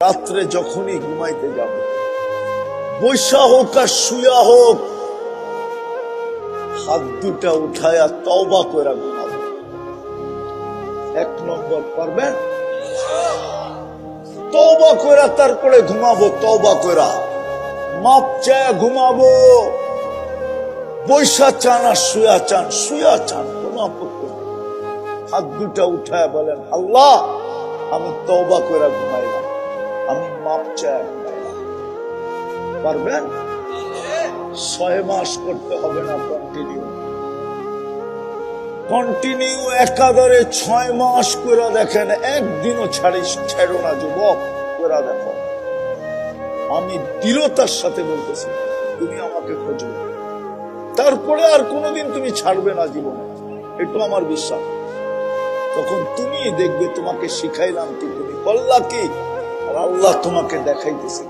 রাত্রে যখনই ঘুমাইতে যাব, বৈশা হোক আর শুয়া হোক, হাত দুটা উঠায়া তওবা করে ঘুমাবো। 1 নম্বর পারবেন? তওবা করে তারপরে ঘুমাবো। তওবা করে মাপ চায় ঘুমাবো। বৈশা চান আর শুয়া চান, শুয়া চান, কোনো আপত্তি নেই। হাত দুটা উঠায় বলেন, আল্লাহ আমি তওবা করে ঘুমাইলাম, আমি মাপ চাই ঘুমাইলাম। পারবেন? 6 মাস করতে হবে না, কন্টিনিউ একাধারে 6 মাস করে দেখেন, একদিনও ছেড়ো না যুবক, করে দেখো। আমি দৃঢ়তার সাথে বলতেছি, তুমি আমাকে খুঁজবে, তারপরে আর কোনোদিন তুমি ছাড়বে না জীবনে, এটা আমার বিশ্বাস। তখন তুমি দেখবে তোমাকে শিখাইলাম কি, তুমি বললা কি, আর আল্লাহ তোমাকে দেখাইতেছে।